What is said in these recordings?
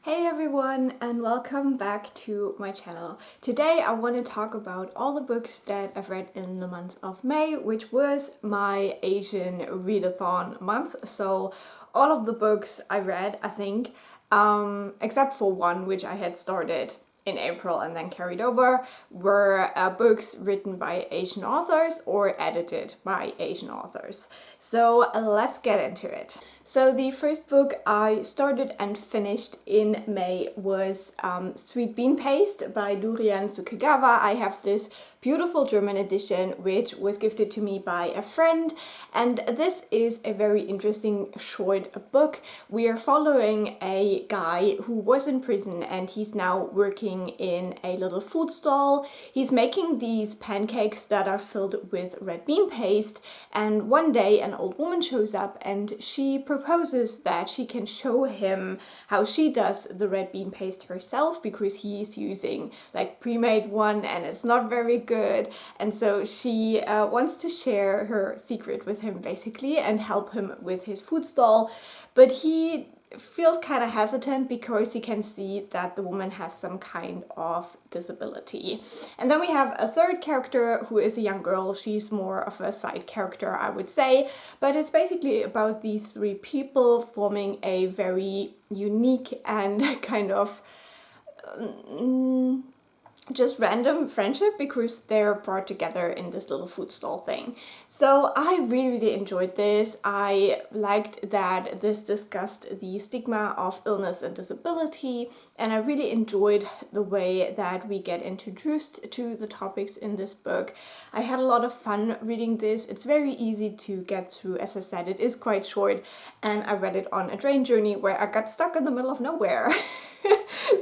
Hey everyone, and welcome back to my channel. Today I want to talk about all the books that I've read in the month of May, which was my Asian Readathon month. So all of the books I read, I think, except for one which I had started in April and then carried over, were books written by Asian authors or edited by Asian authors. So let's get into it. So the first book I started and finished in May was Sweet Bean Paste by Durian Sukegawa. I have this beautiful German edition which was gifted to me by a friend, and this is a very interesting short book. We are following a guy who was in prison and he's now working in a little food stall. He's making these pancakes that are filled with red bean paste, and one day an old woman shows up and she proposes that she can show him how she does the red bean paste herself, because he's using like pre-made one and it's not very good. And so she wants to share her secret with him basically and help him with his food stall, but he feels kind of hesitant because he can see that the woman has some kind of disability. And then we have a third character who is a young girl. She's more of a side character, I would say, but it's basically about these three people forming a very unique and kind of just random friendship because they're brought together in this little food stall thing. So I really enjoyed this. I liked that this discussed the stigma of illness and disability, and I really enjoyed the way that we get introduced to the topics in this book. I had a lot of fun reading this. It's very easy to get through. As I said, it is quite short, and I read it on a train journey where I got stuck in the middle of nowhere.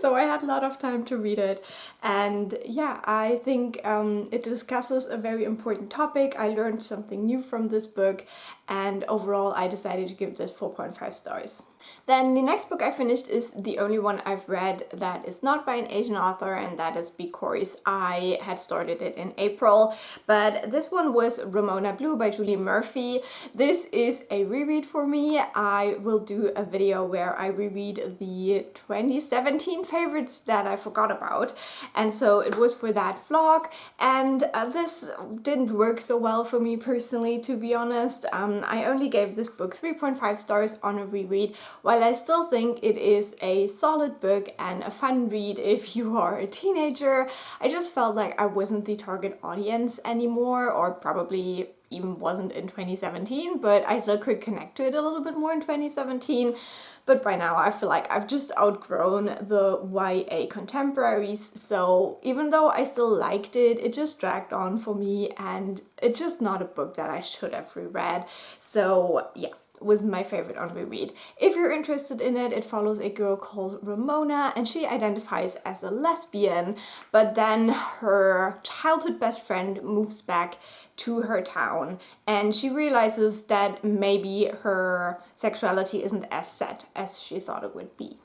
So I had a lot of time to read it, and yeah, I think it discusses a very important topic. I learned something new from this book, and overall I decided to give this 4.5 stars. Then the next book I finished is the only one I've read that is not by an Asian author, and that is because I had started it in April. But this one was Ramona Blue by Julie Murphy. This is a reread for me. I will do a video where I reread the 2017 favorites that I forgot about, and so it was for that vlog, and this didn't work so well for me personally, to be honest. I only gave this book 3.5 stars on a reread. While I still think it is a solid book and a fun read if you are a teenager, I just felt like I wasn't the target audience anymore, or probably even wasn't in 2017, but I still could connect to it a little bit more in 2017. But by now I feel like I've just outgrown the YA contemporaries, so even though I still liked it, it just dragged on for me, and it's just not a book that I should have reread. So yeah, was my favorite on reread. If you're interested in it, it follows a girl called Ramona, and she identifies as a lesbian, but then her childhood best friend moves back to her town, and she realizes that maybe her sexuality isn't as set as she thought it would be.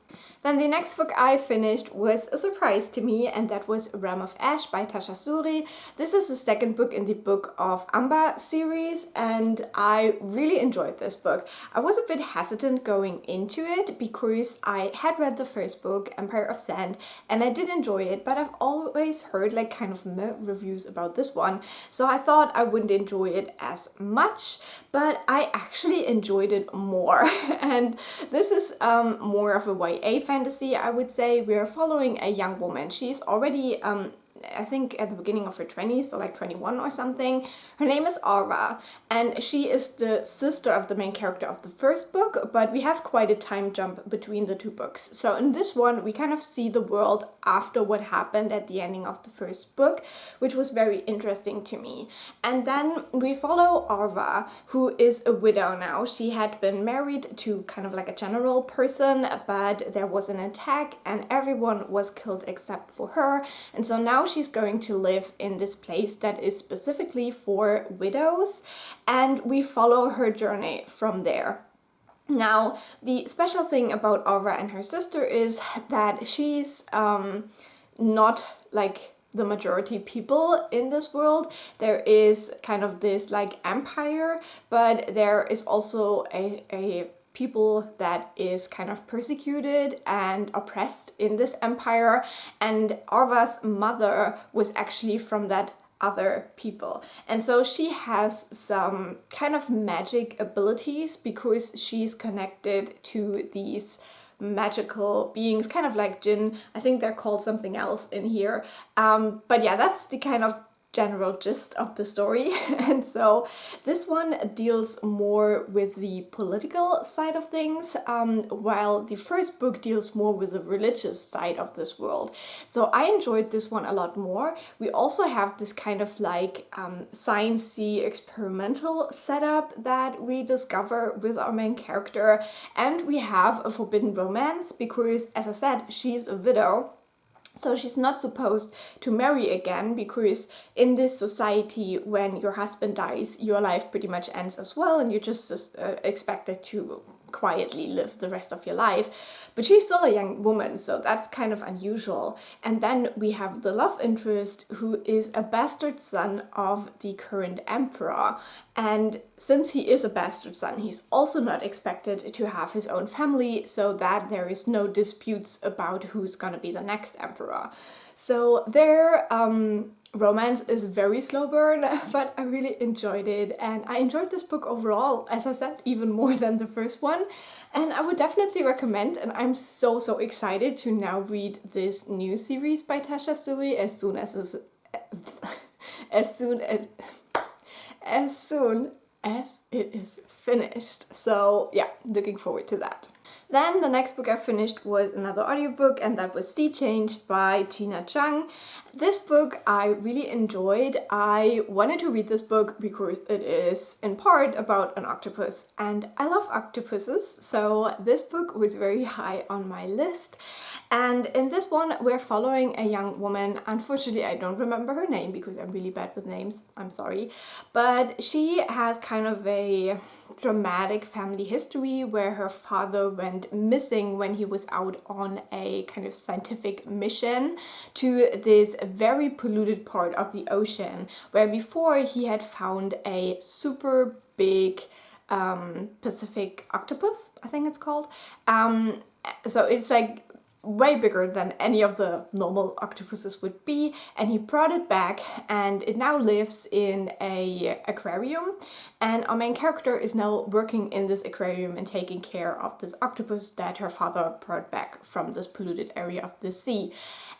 Then the next book I finished was a surprise to me, and that was Realm of Ash by Tasha Suri. This is the second book in the Book of Amber series, and I really enjoyed this book. I was a bit hesitant going into it because I had read the first book, Empire of Sand, and I did enjoy it, but I've always heard like kind of meh reviews about this one, so I thought I wouldn't enjoy it as much, but I actually enjoyed it more. And this is more of a YA fantasy, I would say. We are following a young woman. She's already I think at the beginning of her 20s, so like 21 or something. Her name is Arva, and she is the sister of the main character of the first book, but we have quite a time jump between the two books. So in this one, we kind of see the world after what happened at the ending of the first book, which was very interesting to me. And then we follow Arva, who is a widow now. She had been married to kind of like a general person, but there was an attack and everyone was killed except for her. And so now she's going to live in this place that is specifically for widows, and we follow her journey from there. Now, the special thing about Aura and her sister is that she's not like the majority people in this world. There is kind of this like empire, but there is also a people that is kind of persecuted and oppressed in this empire, and Arva's mother was actually from that other people. And so she has some kind of magic abilities because she's connected to these magical beings, kind of like Jinn. I think they're called something else in here. But yeah, that's the kind of general gist of the story. And so this one deals more with the political side of things, while the first book deals more with the religious side of this world. So I enjoyed this one a lot more. We also have this kind of like sciencey experimental setup that we discover with our main character, and we have a forbidden romance because, as I said, she's a widow. So she's not supposed to marry again, because in this society, when your husband dies, your life pretty much ends as well, and you're just expected to quietly live the rest of your life. But she's still a young woman, so that's kind of unusual. And then we have the love interest, who is a bastard son of the current emperor. And since he is a bastard son, he's also not expected to have his own family, so that there is no disputes about who's gonna be the next emperor. So their romance is very slow burn, but I really enjoyed it, and I enjoyed this book overall, as I said, even more than the first one, and I would definitely recommend. And I'm so excited to now read this new series by Tasha Suri as soon as it is finished. So yeah, looking forward to that. Then the next book I finished was another audiobook, and that was Sea Change by Gina Chung. This book I really enjoyed. I wanted to read this book because it is in part about an octopus, and I love octopuses, so this book was very high on my list. And in this one we're following a young woman. Unfortunately, I don't remember her name because I'm really bad with names, I'm sorry, but she has kind of a dramatic family history where her father went missing when he was out on a kind of scientific mission to this very polluted part of the ocean, where before he had found a super big Pacific octopus, I think it's called. So it's like way bigger than any of the normal octopuses would be, and he brought it back, and it now lives in a aquarium, and our main character is now working in this aquarium and taking care of this octopus that her father brought back from this polluted area of the sea.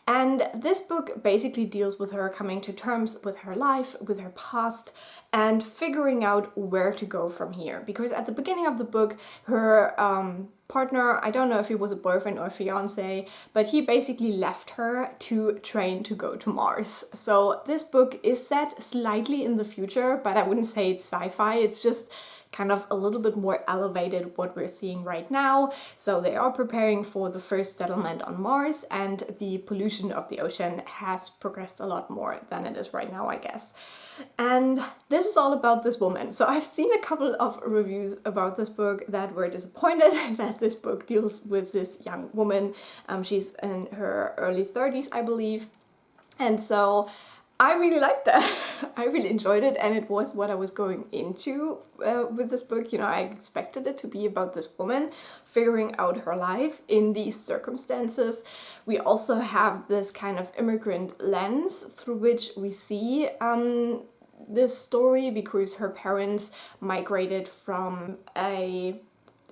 And this book basically deals with her coming to terms with her life, with her past, and figuring out where to go from here. Because at the beginning of the book, her partner, I don't know if he was a boyfriend or a fiance, but he basically left her to train to go to Mars. So this book is set slightly in the future, but I wouldn't say it's sci-fi. It's just kind of a little bit more elevated what we're seeing right now. So they are preparing for the first settlement on Mars, and the pollution of the ocean has progressed a lot more than it is right now, I guess. And this is all about this woman. So I've seen a couple of reviews about this book that were disappointed that this book deals with this young woman. She's in her early 30s, I believe. And so I really liked that. I really enjoyed it, and it was what I was going into with this book. You know, I expected it to be about this woman figuring out her life in these circumstances. We also have this kind of immigrant lens through which we see this story, because her parents migrated from a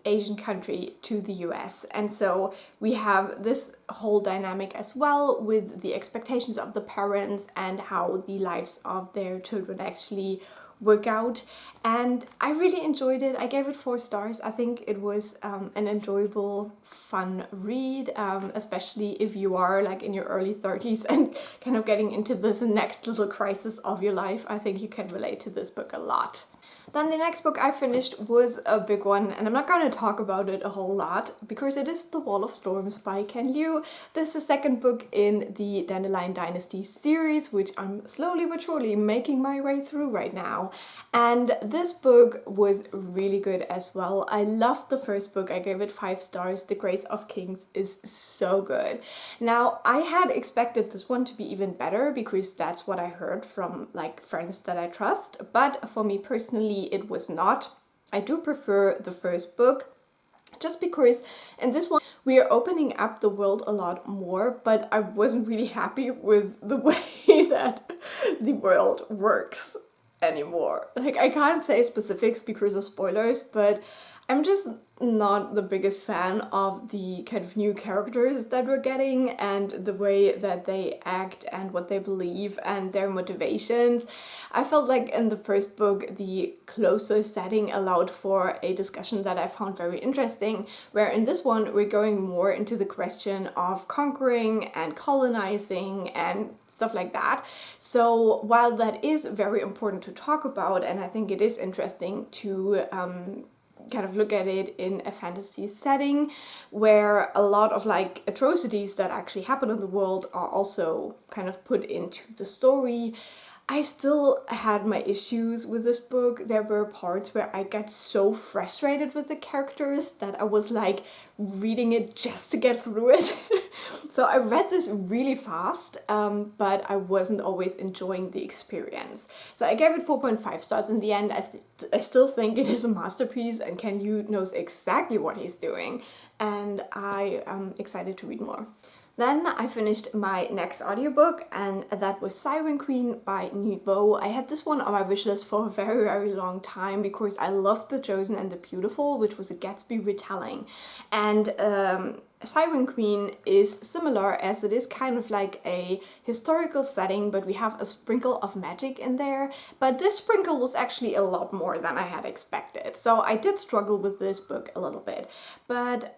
Asian country to the US. And so we have this whole dynamic as well with the expectations of the parents and how the lives of their children actually work out. And I really enjoyed it. I gave it 4 stars. I think it was an enjoyable, fun read, especially if you are like in your early 30s and kind of getting into this next little crisis of your life. I think you can relate to this book a lot. Then the next book I finished was a big one, and I'm not going to talk about it a whole lot because it is The Wall of Storms by Ken Liu. This is the second book in the Dandelion Dynasty series, which I'm slowly but surely making my way through right now. And this book was really good as well. I loved the first book. I gave it 5 stars. The Grace of Kings is so good. Now, I had expected this one to be even better because that's what I heard from like friends that I trust, but for me personally, it was not. I do prefer the first book, just because in this one we are opening up the world a lot more, but I wasn't really happy with the way that the world works anymore. Like, I can't say specifics because of spoilers, but I'm just not the biggest fan of the kind of new characters that we're getting and the way that they act and what they believe and their motivations. I felt like in the first book the closer setting allowed for a discussion that I found very interesting, where in this one we're going more into the question of conquering and colonizing and stuff like that. So while that is very important to talk about, and I think it is interesting to kind of look at it in a fantasy setting where a lot of like atrocities that actually happen in the world are also kind of put into the story, I still had my issues with this book. There were parts where I got so frustrated with the characters that I was like reading it just to get through it. So I read this really fast, but I wasn't always enjoying the experience. So I gave it 4.5 stars in the end. I still think it is a masterpiece, and Ken Liu knows exactly what he's doing, and I am excited to read more. Then I finished my next audiobook, and that was Siren Queen by Nghi. I had this one on my wishlist for a very, very long time because I loved The Chosen and the Beautiful, which was a Gatsby retelling. And Siren Queen is similar, as it is kind of like a historical setting, but we have a sprinkle of magic in there. But this sprinkle was actually a lot more than I had expected. So I did struggle with this book a little bit. But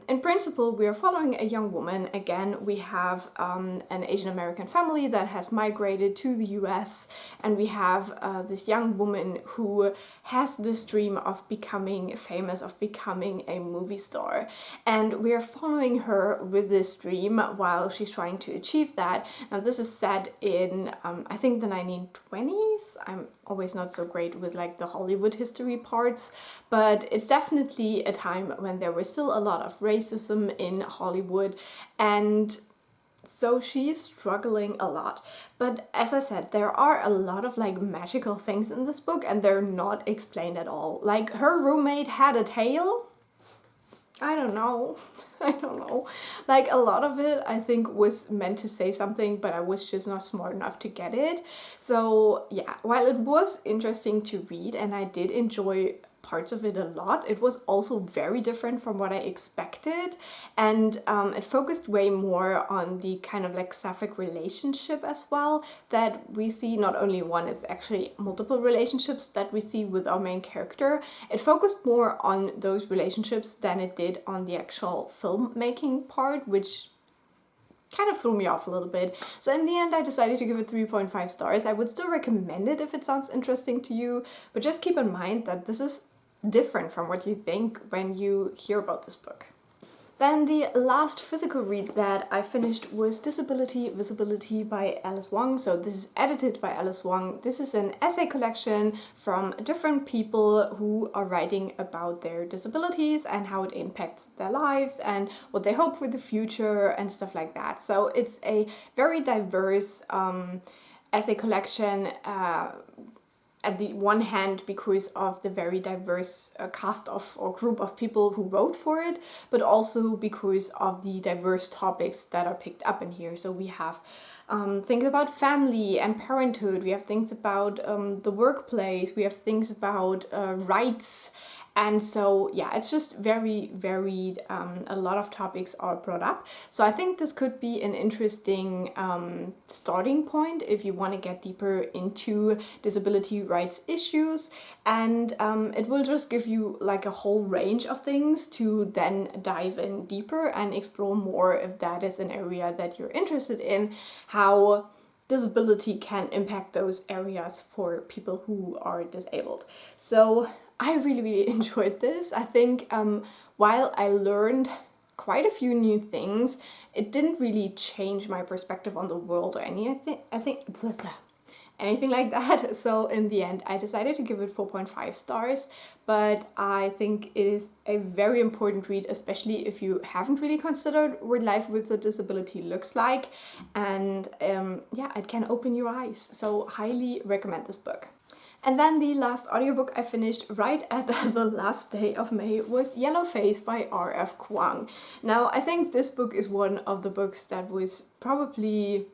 in principle, we are following a young woman. Again, we have an Asian American family that has migrated to the US, and we have this young woman who has this dream of becoming famous, of becoming a movie star. And we are following her with this dream while she's trying to achieve that. Now this is set in I think the 1920s. I'm always not so great with like the Hollywood history parts, but it's definitely a time when there was still a lot of racism in Hollywood, and so she is struggling a lot. But as I said, there are a lot of like magical things in this book, and they're not explained at all. Like, her roommate had a tail. I don't know. I don't know. Like, a lot of it I think was meant to say something, but I was just not smart enough to get it. So yeah, while it was interesting to read and I did enjoy parts of it a lot, it was also very different from what I expected, and it focused way more on the kind of like sapphic relationship as well that we see. Not only one, it's actually multiple relationships that we see with our main character. It focused more on those relationships than it did on the actual filmmaking part, which kind of threw me off a little bit. So in the end I decided to give it 3.5 stars. I would still recommend it if it sounds interesting to you, but just keep in mind that this is different from what you think when you hear about this book. Then the last physical read that I finished was Disability Visibility by Alice Wong. So this is edited by Alice Wong. This is an essay collection from different people who are writing about their disabilities and how it impacts their lives and what they hope for the future and stuff like that. So it's a very diverse essay collection, at the one hand because of the very diverse cast of or group of people who wrote for it, but also because of the diverse topics that are picked up in here. So we have things about family and parenthood, we have things about the workplace, we have things about rights. And so yeah, it's just very varied. A lot of topics are brought up. So I think this could be an interesting starting point if you want to get deeper into disability rights issues. And it will just give you like a whole range of things to then dive in deeper and explore more if that is an area that you're interested in, how disability can impact those areas for people who are disabled. So I really enjoyed this. I think while I learned quite a few new things, it didn't really change my perspective on the world or anything like that. So in the end I decided to give it 4.5 stars, but I think it is a very important read, especially if you haven't really considered what life with a disability looks like, and yeah, it can open your eyes. So highly recommend this book. And then the last audiobook I finished right at the last day of May was Yellowface by R F Kuang. Now, I think this book is one of the books that was probably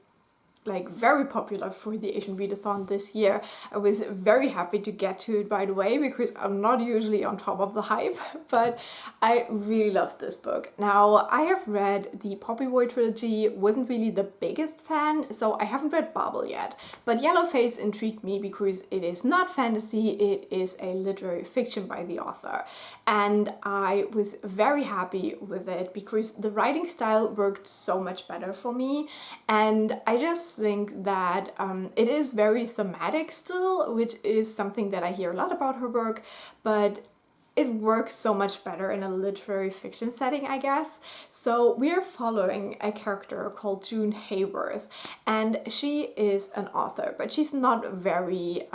like very popular for the Asian Readathon this year. I was very happy to get to it right away because I'm not usually on top of the hype, but I really loved this book. Now, I have read the Poppy Boy trilogy, wasn't really the biggest fan, so I haven't read Babel yet, but Yellowface intrigued me because it is not fantasy, it is a literary fiction by the author, and I was very happy with it because the writing style worked so much better for me, and I just think that it is very thematic still, which is something that I hear a lot about her work, but it works so much better in a literary fiction setting, I guess. So we are following a character called June Hayworth, and she is an author, but she's not very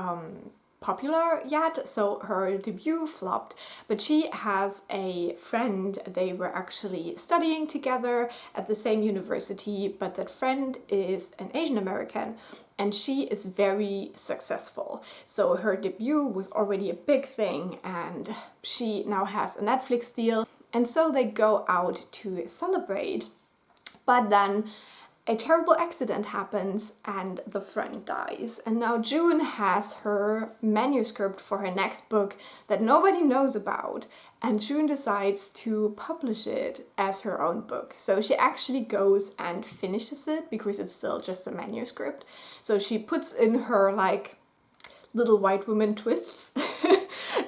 popular yet, so her debut flopped, but she has a friend. They were actually studying together at the same university, but that friend is an Asian American and she is very successful. So her debut was already a big thing and she now has a Netflix deal, and so they go out to celebrate, but then a terrible accident happens and the friend dies. And now June has her manuscript for her next book that nobody knows about, and June decides to publish it as her own book. So she actually goes and finishes it because it's still just a manuscript. So she puts in her like little white woman twists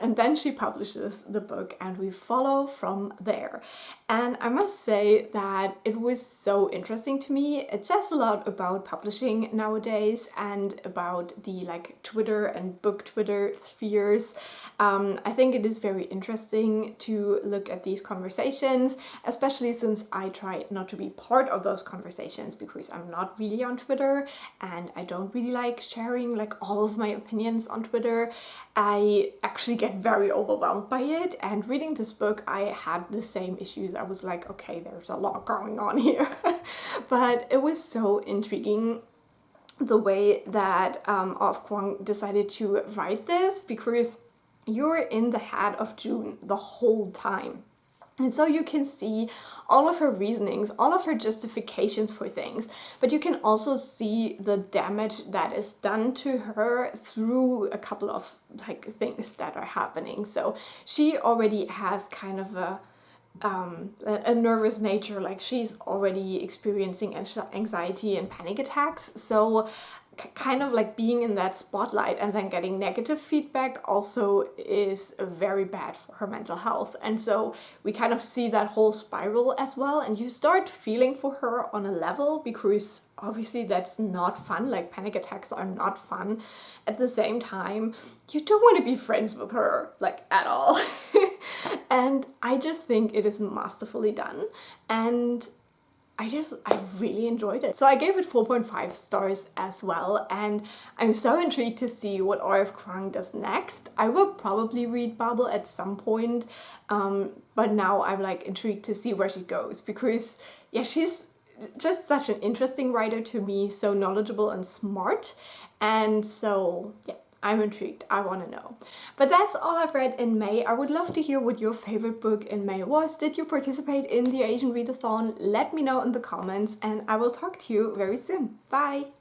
and then she publishes the book and we follow from there. And I must say that it was so interesting to me. It says a lot about publishing nowadays and about the like Twitter and book Twitter spheres. I think it is very interesting to look at these conversations, especially since I try not to be part of those conversations because I'm not really on Twitter and I don't really like sharing like all of my opinions on Twitter. I actually get very overwhelmed by it, and reading this book I had the same issues. I was like, okay, there's a lot going on here. But it was so intriguing the way that R F Kuang decided to write this, because you're in the head of June the whole time. And so you can see all of her reasonings, all of her justifications for things, but you can also see the damage that is done to her through a couple of like things that are happening. So she already has kind of a nervous nature, like she's already experiencing anxiety and panic attacks. So kind of like being in that spotlight and then getting negative feedback also is very bad for her mental health. And so we kind of see that whole spiral as well, and you start feeling for her on a level because obviously that's not fun. Like panic attacks are not fun. At the same time, you don't want to be friends with her like at all. And I just think it is masterfully done, and I really enjoyed it. So I gave it 4.5 stars as well, and I'm so intrigued to see what R F Kuang does next. I will probably read Babel at some point, but now I'm like intrigued to see where she goes, because yeah, she's just such an interesting writer to me, so knowledgeable and smart, and so yeah, I'm intrigued. I want to know. But that's all I've read in May. I would love to hear what your favorite book in May was. Did you participate in the Asian Readathon? Let me know in the comments, and I will talk to you very soon. Bye!